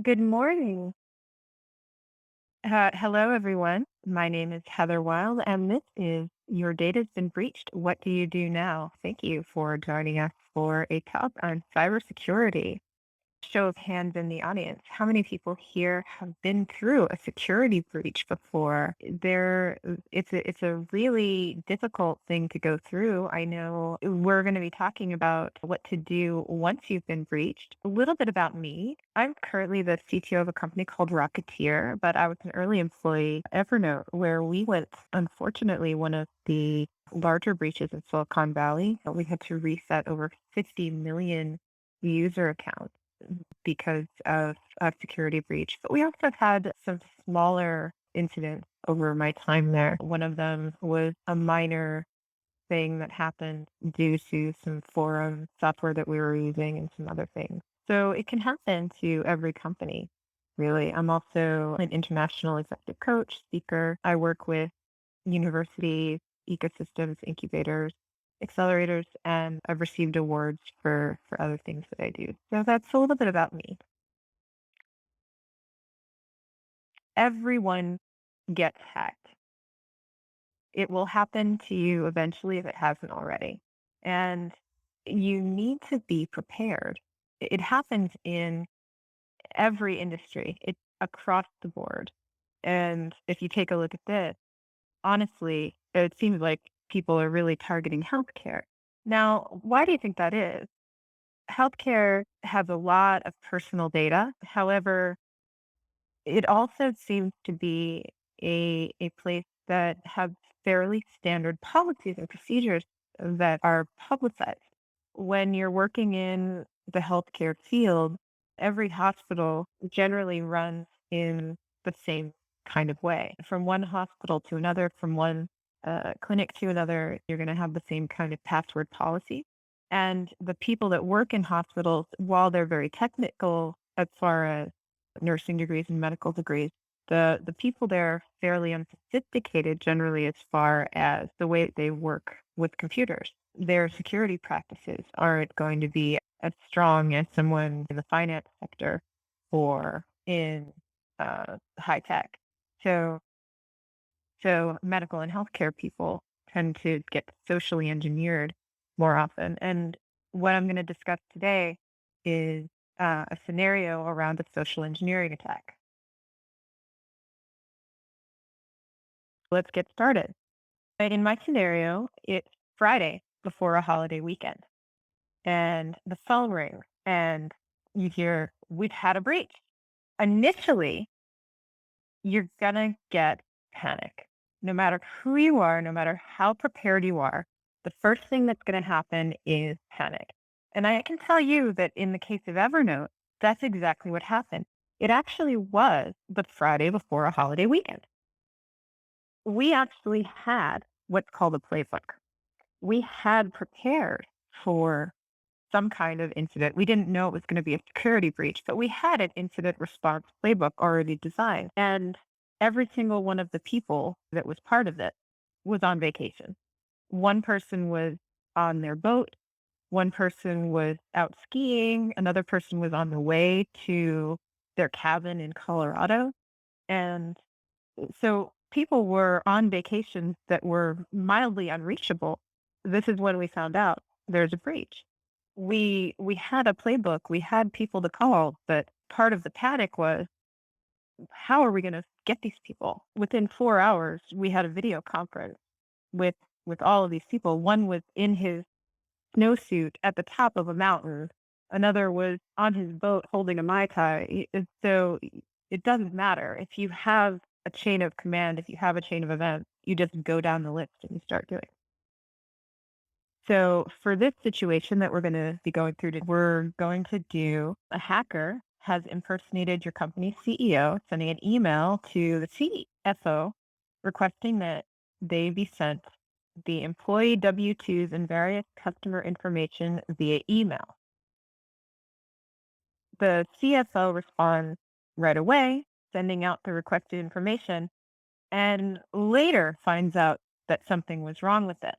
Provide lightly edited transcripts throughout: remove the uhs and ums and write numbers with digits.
Good morning. Hello, everyone. My name is Heather Wild, and this is Your Data's Been Breached. What do you do now? Thank you for joining us for a talk on cybersecurity. Show of hands in the audience. How many people here have been through a security breach before? It's a really difficult thing to go through. I know we're going to be talking about what to do once you've been breached. A little bit about me. I'm currently the CTO of a company called Rocketeer, but I was an early employee at Evernote where we went, unfortunately, one of the larger breaches in Silicon Valley. We had to reset over 50 million user accounts because of a security breach. But we also had some smaller incidents over my time there. One of them was a minor thing that happened due to some forum software that we were using and some other things. So it can happen to every company, really. I'm also an international executive coach, speaker. I work with universities, ecosystems, incubators, accelerators, and I've received awards for other things that I do. So that's a little bit about me. Everyone gets hacked. It will happen to you eventually if it hasn't already. And you need to be prepared. It happens in every industry. It's across the board. And if you take a look at this, honestly, it seems like people are really targeting healthcare. Now, why do you think that is? Healthcare has a lot of personal data. However, it also seems to be a place that has fairly standard policies and procedures that are publicized. When you're working in the healthcare field, every hospital generally runs in the same kind of way. From one hospital to another, from one clinic to another, you're going to have the same kind of password policy. And the people that work in hospitals, while they're very technical as far as nursing degrees and medical degrees, the people there are fairly unsophisticated generally as far as the way they work with computers. Their security practices aren't going to be as strong as someone in the finance sector or in high tech. So, so medical and healthcare people tend to get socially engineered more often. And what I'm going to discuss today is a scenario around a social engineering attack. Let's get started. In my scenario, it's Friday before a holiday weekend, and the phone rings, and you hear, "We've had a breach." Initially, you're gonna get panic. No matter who you are, no matter how prepared you are, the first thing that's gonna happen is panic. And I can tell you that in the case of Evernote, that's exactly what happened. It actually was the Friday before a holiday weekend. We actually had what's called a playbook. We had prepared for some kind of incident. We didn't know it was going to be a security breach, but we had an incident response playbook already designed. And every single one of the people that was part of it was on vacation. One person was on their boat, one person was out skiing, another person was on the way to their cabin in Colorado. And so people were on vacations that were mildly unreachable. This is when we found out there's a breach. We had a playbook, we had people to call, but part of the panic was how are we going to get these people? Within 4 hours, we had a video conference with with all of these people. One was in his snowsuit at the top of a mountain. Another was on his boat holding a Mai Tai. So it doesn't matter. If you have a chain of command, if you have a chain of events, you just go down the list and you start doing. So for this situation that we're going to be going through, we're going to do a hacker has impersonated your company's CEO, sending an email to the CFO requesting that they be sent the employee W-2s and various customer information via email. The CFO responds right away, sending out the requested information, and later finds out that something was wrong with it.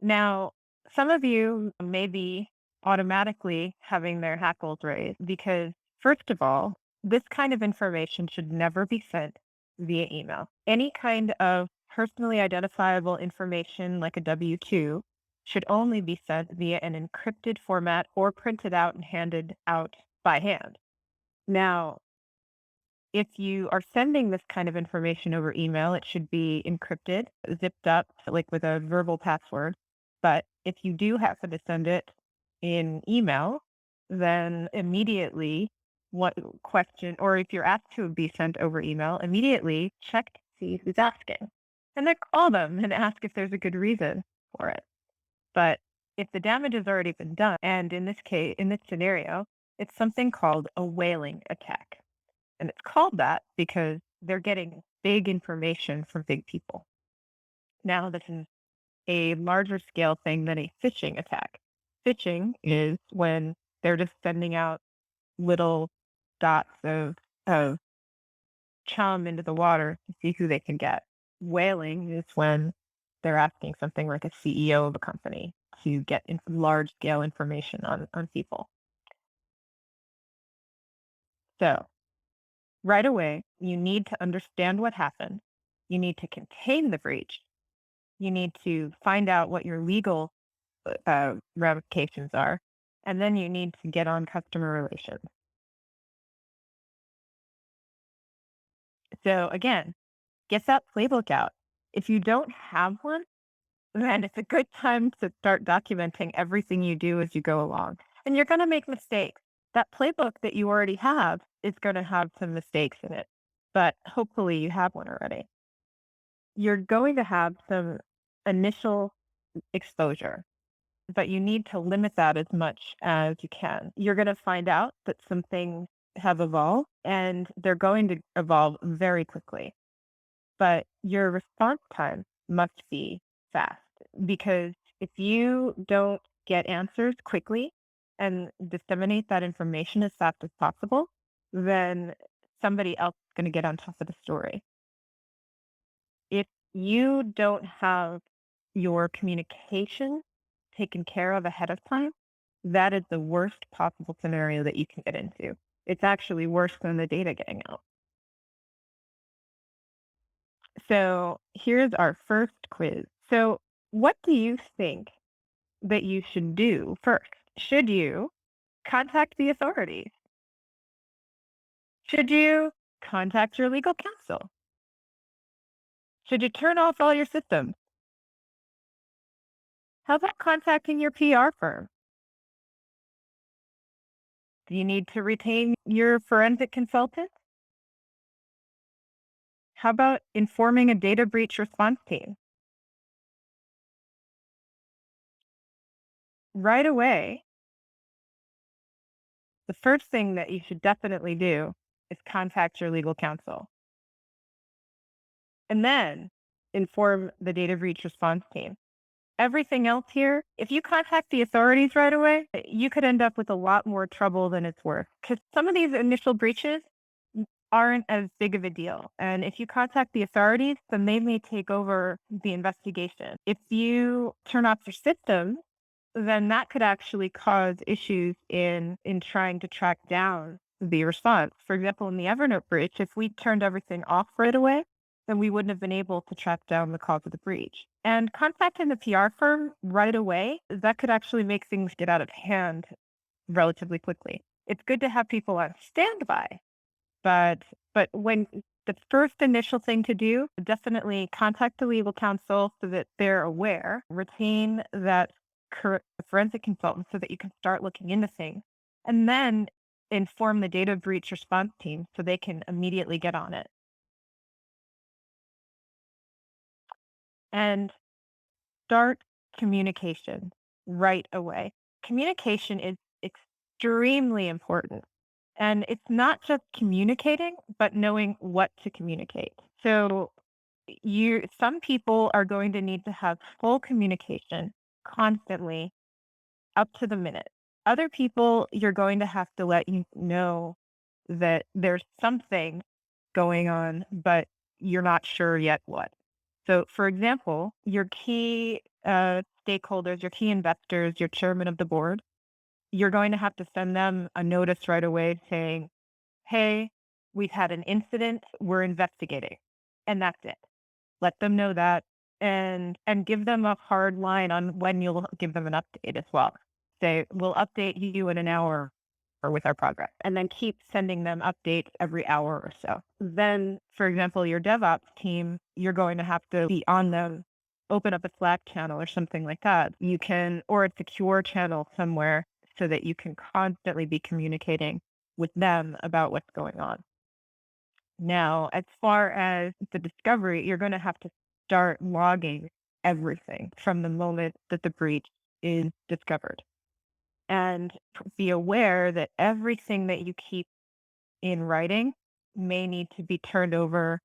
Now, some of you may be automatically having their hackles raised because, first of all, This kind of information should never be sent via email. Any kind of personally identifiable information like a W-2 should only be sent via an encrypted format or printed out and handed out by hand. Now, if you are sending this kind of information over email, it should be encrypted, zipped up, like with a verbal password. But if you do happen to send it in email, then immediately what question, or if you're asked to be sent over email, immediately check to see who's asking. And then call them and ask if there's a good reason for it. But if the damage has already been done, and in this scenario, it's something called a whaling attack. And it's called that because they're getting big information from big people. Now, this is a larger scale thing than a phishing attack. Phishing is when they're just sending out little dots of chum into the water to see who they can get. Whaling is when they're asking something like a CEO of a company to get large scale information on people. So, right away, you need to understand what happened. You need to contain the breach. You need to find out what your legal ramifications are. And then you need to get on customer relations. So, again, get that playbook out. If you don't have one, then it's a good time to start documenting everything you do as you go along. And you're going to make mistakes. That playbook that you already have is going to have some mistakes in it, but hopefully you have one already. You're going to have some initial exposure, but you need to limit that as much as you can. You're going to find out that some things have evolved and they're going to evolve very quickly, but your response time must be fast because if you don't get answers quickly and disseminate that information as fast as possible, then somebody else is going to get on top of the story. If you don't have your communication taken care of ahead of time, that is the worst possible scenario that you can get into. It's actually worse than the data getting out. So here's our first quiz. So, what do you think that you should do first? Should you contact the authorities? Should you contact your legal counsel? Should you turn off all your systems? How about contacting your PR firm? Do you need to retain your forensic consultant? How about informing a data breach response team? Right away, the first thing that you should definitely do is contact your legal counsel and then inform the data breach response team. Everything else here, if you contact the authorities right away, you could end up with a lot more trouble than it's worth because some of these initial breaches aren't as big of a deal. And if you contact the authorities, then they may take over the investigation. If you turn off your system, then that could actually cause issues in trying to track down the response. For example, in the Evernote breach, if we turned everything off right away, then we wouldn't have been able to track down the cause of the breach. And contacting the PR firm right away, that could actually make things get out of hand relatively quickly. It's good to have people on standby, but when the first initial thing to do, definitely contact the legal counsel so that they're aware, retain that forensic consultant so that you can start looking into things, and then inform the data breach response team so they can immediately get on it. And start communication right away. Communication is extremely important. And it's not just communicating, but knowing what to communicate. So some people are going to need to have full communication constantly up to the minute. Other people, you're going to have to let you know that there's something going on, but you're not sure yet what. So, for example, your key stakeholders, your key investors, your chairman of the board, you're going to have to send them a notice right away saying, hey, we've had an incident, we're investigating, and that's it. Let them know that, and give them a hard line on when you'll give them an update as well. Say, "We'll update you in an hour or with our progress," and then keep sending them updates every hour or so. Then, for example, your DevOps team, you're going to have to be on them, open up a Slack channel or something like that. You can, or a secure channel somewhere so that you can constantly be communicating with them about what's going on. Now, as far as the discovery, you're going to have to start logging everything from the moment that the breach is discovered, and be aware that everything that you keep in writing may need to be turned over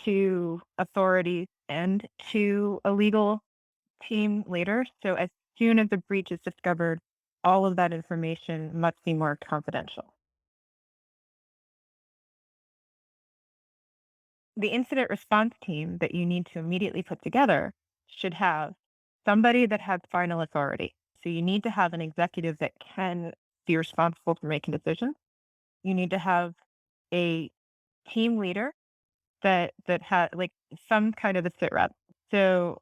to authorities and to a legal team later. So as soon as the breach is discovered, all of that information must be marked confidential. The incident response team that you need to immediately put together should have somebody that has final authority. So you need to have an executive that can be responsible for making decisions. You need to have a team leader that had like some kind of a sit rep. So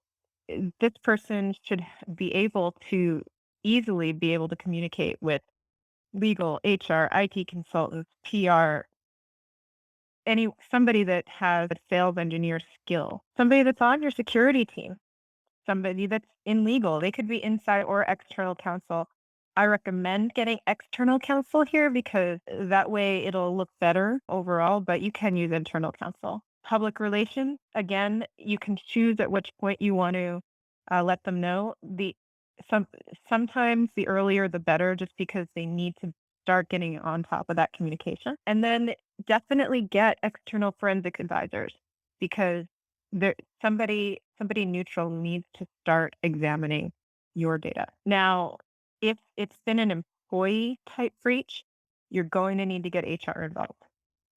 this person should be able to easily be able to communicate with legal, HR, IT consultants, PR, somebody that has a sales engineer skill, somebody that's on your security team, somebody that's in legal. They could be inside or external counsel. I recommend getting external counsel here because that way it'll look better overall, but you can use internal counsel. Public relations, again, you can choose at which point you want to let them know. Some sometimes the earlier the better, just because they need to start getting on top of that communication. And then definitely get external forensic advisors, because there somebody neutral needs to start examining your data. Now, if it's been an employee type breach, you're going to need to get HR involved.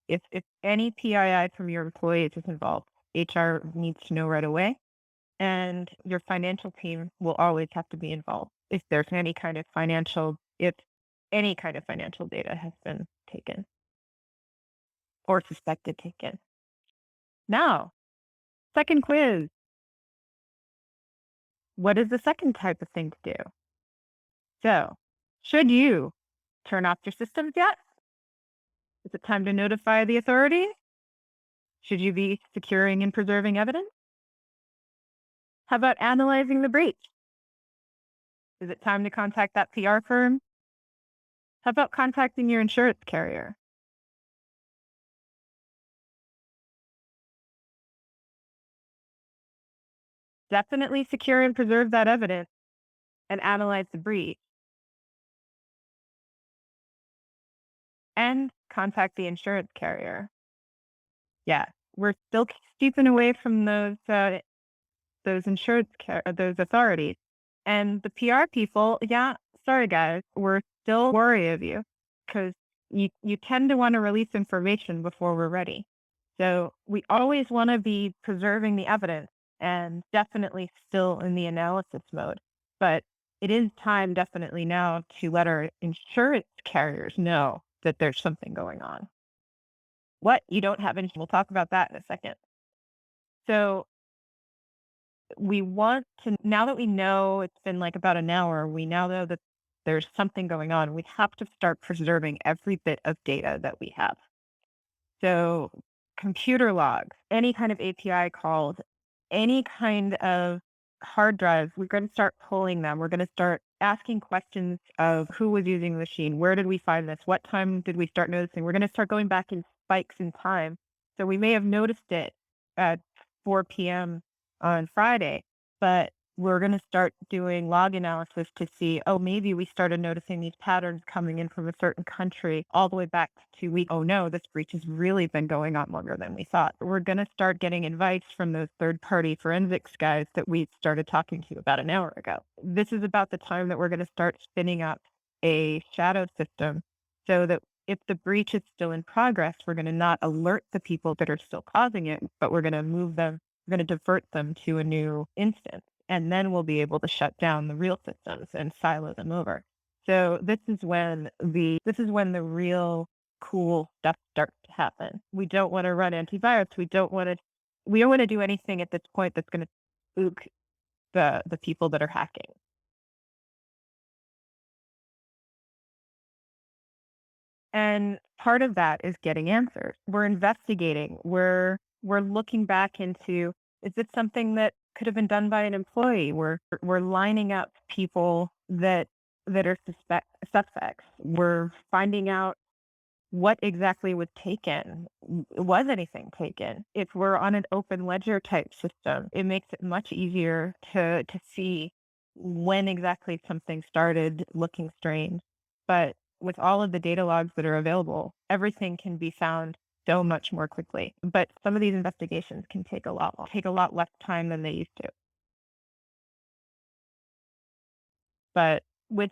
If any PII from your employees is involved, HR needs to know right away, and your financial team will always have to be involved if there's if any kind of financial data has been taken or suspected taken. Now, second quiz. What is the second type of thing to do? So, should you turn off your systems yet? Is it time to notify the authorities? Should you be securing and preserving evidence? How about analyzing the breach? Is it time to contact that PR firm? How about contacting your insurance carrier? Definitely secure and preserve that evidence and analyze the breach, and contact the insurance carrier. Yeah, we're still keeping away from those authorities. And the PR people, yeah, sorry guys, we're still worried of you, because you tend to want to release information before we're ready. So we always want to be preserving the evidence and definitely still in the analysis mode. But it is time definitely now to let our insurance carriers know that there's something going on. What? You don't have any? We'll talk about that in a second. So we want to, now that we know it's been like about an hour, we now know that there's something going on. We have to start preserving every bit of data that we have. So computer logs, any kind of API calls, any kind of hard drives, we're going to start pulling them. We're going to start asking questions of who was using the machine. Where did we find this? What time did we start noticing? We're going to start going back in spikes in time. So we may have noticed it at 4 p.m. on Friday, but we're going to start doing log analysis to see, oh, maybe we started noticing these patterns coming in from a certain country all the way back to 2 weeks. Oh no, this breach has really been going on longer than we thought. We're going to start getting advice from those third party forensics guys that we started talking to about an hour ago. This is about the time that we're going to start spinning up a shadow system, so that if the breach is still in progress, we're going to not alert the people that are still causing it, but we're going to we're going to divert them to a new instance. And then we'll be able to shut down the real systems and silo them over. So this is when the real cool stuff starts to happen. We don't want to run antivirus. We don't want to do anything at this point that's going to spook the people that are hacking. And part of that is getting answers. We're investigating. We're looking back into, is it something that could have been done by an employee? We're lining up people that are suspects. We're finding out what exactly was taken. Was anything taken? If we're on an open ledger type system, it makes it much easier to see when exactly something started looking strange. But with all of the data logs that are available, everything can be found so much more quickly. But some of these investigations can take a lot less time than they used to. But with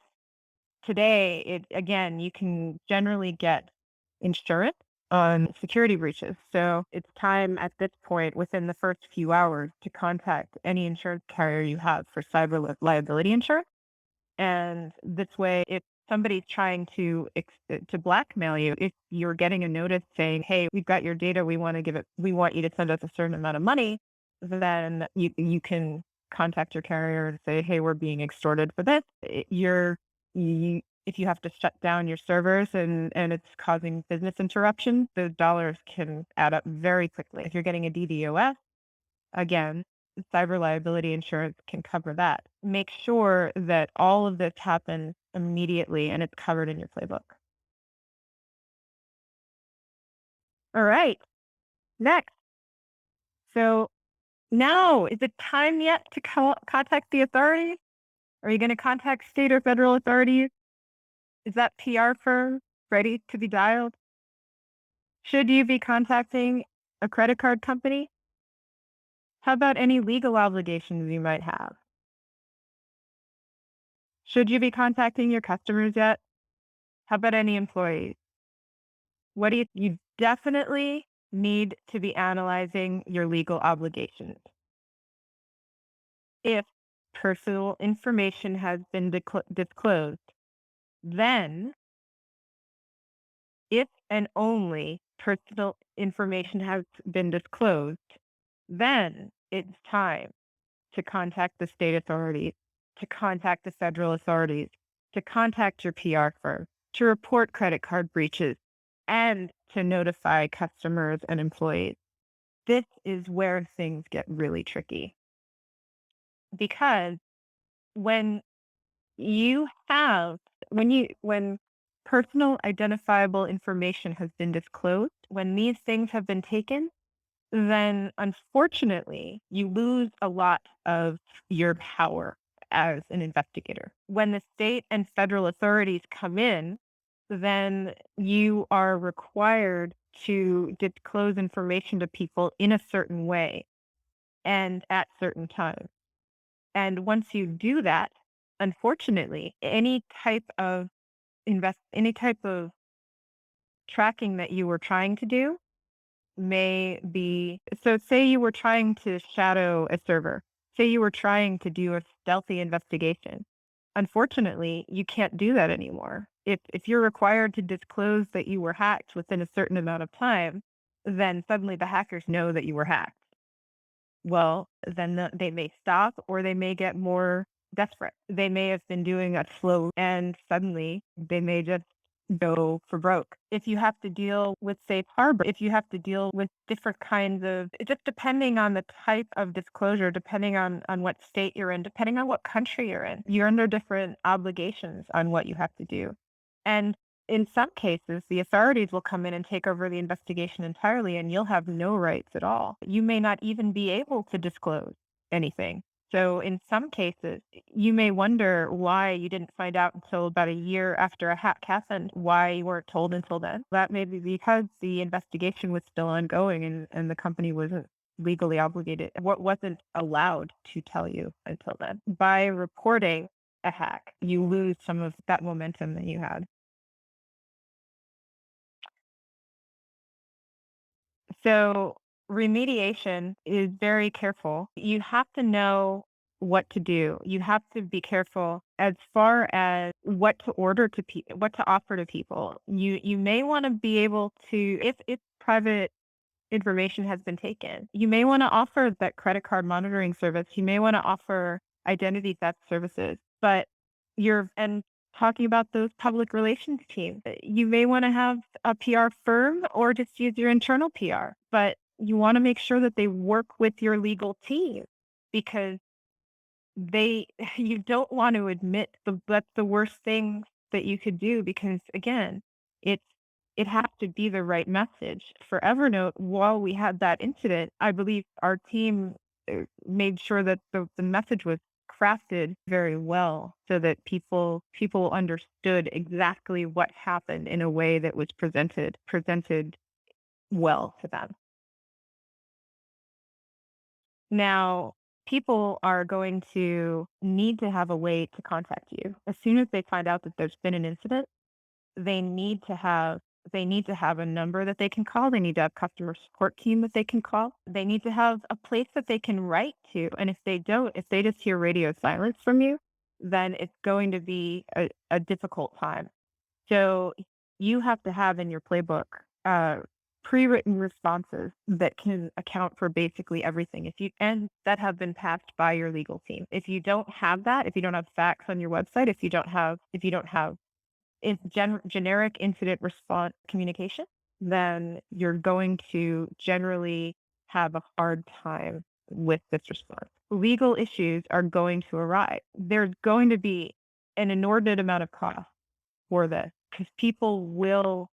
today, it again, you can generally get insurance on security breaches. So it's time at this point within the first few hours to contact any insurance carrier you have for cyber liability insurance. And this way, if somebody's trying to blackmail you, if you're getting a notice saying, "Hey, we've got your data, we want you to send us a certain amount of money," then you can contact your carrier and say, "Hey, we're being extorted for this." If you have to shut down your servers and it's causing business interruption, those dollars can add up very quickly. If you're getting a DDoS, again, cyber liability insurance can cover that. Make sure that all of this happens immediately and it's covered in your playbook. All right, next. So now, is it time yet to contact the authorities? Are you going to contact state or federal authorities? Is that PR firm ready to be dialed? Should you be contacting a credit card company? How about any legal obligations you might have? Should you be contacting your customers yet? How about any employees? You definitely need to be analyzing your legal obligations. If personal information has been disclosed, then if and only personal information has been disclosed, then it's time to contact the state authorities, to contact the federal authorities, to contact your PR firm, to report credit card breaches, and to notify customers and employees. This is where things get really tricky because when you have when personal identifiable information has been disclosed, when these things have been taken, then unfortunately, you lose a lot of your power as an investigator. When the state and federal authorities come in, then you are required to disclose information to people in a certain way and at certain times. And once you do that, unfortunately, any type of tracking that you were trying to do may be so say you were trying to shadow a server. Say you were trying to do a stealthy investigation. Unfortunately, you can't do that anymore. If you're required to disclose that you were hacked within a certain amount of time, then suddenly the hackers know that you were hacked. Well, then they may stop or they may get more desperate. They may have been doing a slow and suddenly they may just go for broke. If you have to deal with safe harbor, if you have to deal with different kinds of, just depending on the type of disclosure, depending on what state you're in, depending on what country you're under different obligations on what you have to do. And in some cases, the authorities will come in and take over the investigation entirely, and you'll have no rights at all. You may not even be able to disclose anything. So, in some cases, you may wonder why you didn't find out until about a year after a hack happened, why you weren't told until then. That may be because the investigation was still ongoing and the company wasn't legally obligated, what wasn't allowed to tell you until then. By reporting a hack, you lose some of that momentum that you had. So remediation is very careful. You have to know. what to do. You have to be careful as far as what to order to what to offer to people. You may want to be able to, if private information has been taken, you may want to offer that credit card monitoring service. You may want to offer identity theft services, but and talking about those public relations teams, you may want to have a PR firm or just use your internal PR, but you want to make sure that they work with your legal team because they you don't want to admit that's the worst thing that you could do because again, it's it has to be the right message. For Evernote, while we had that incident, I believe our team made sure that the message was crafted very well so that people understood exactly what happened in a way that was presented well to them. Now, people are going to need to have a way to contact you. As soon as they find out that there's been an incident, they need to have they need to have a number that they can call. They need to have customer support team that they can call. They need to have a place that they can write to. And if they don't, if they just hear radio silence from you, then it's going to be a difficult time. So you have to have in your playbook pre-written responses that can account for basically everything. If you and that have been passed by your legal team. If you don't have that, if you don't have facts on your website, if you don't have generic incident response communication, then you're going to generally have a hard time with this response. Legal issues are going to arise. There's going to be an inordinate amount of cost for this because people will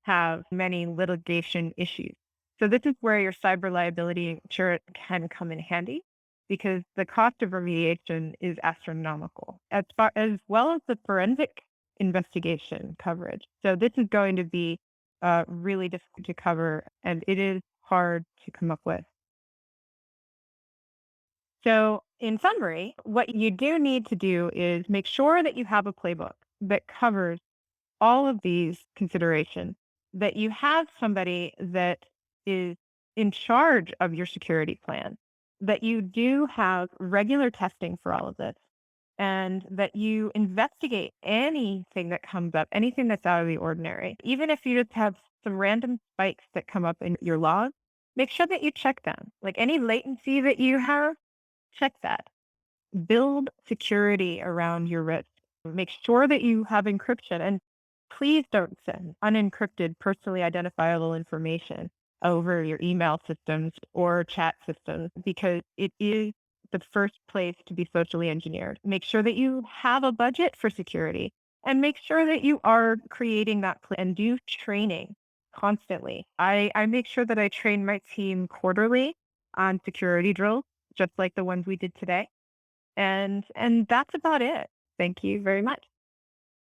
have many litigation issues. So this is where your cyber liability insurance can come in handy because the cost of remediation is astronomical, as well as the forensic investigation coverage. So this is going to be really difficult to cover, and it is hard to come up with. So, in summary, what you do need to do is make sure that you have a playbook that covers all of these considerations, that you have somebody that is in charge of your security plan, that you do have regular testing for all of this, and that you investigate anything that comes up, anything that's out of the ordinary. Even if you just have some random spikes that come up in your log, make sure that you check them. Like any latency that you have, check that. Build security around your risk. Make sure that you have encryption and please don't send unencrypted, personally identifiable information over your email systems or chat systems because it is the first place to be socially engineered. Make sure that you have a budget for security and make sure that you are creating that plan and do training constantly. I make sure that I train my team quarterly on security drills, just like the ones we did today and that's about it. Thank you very much.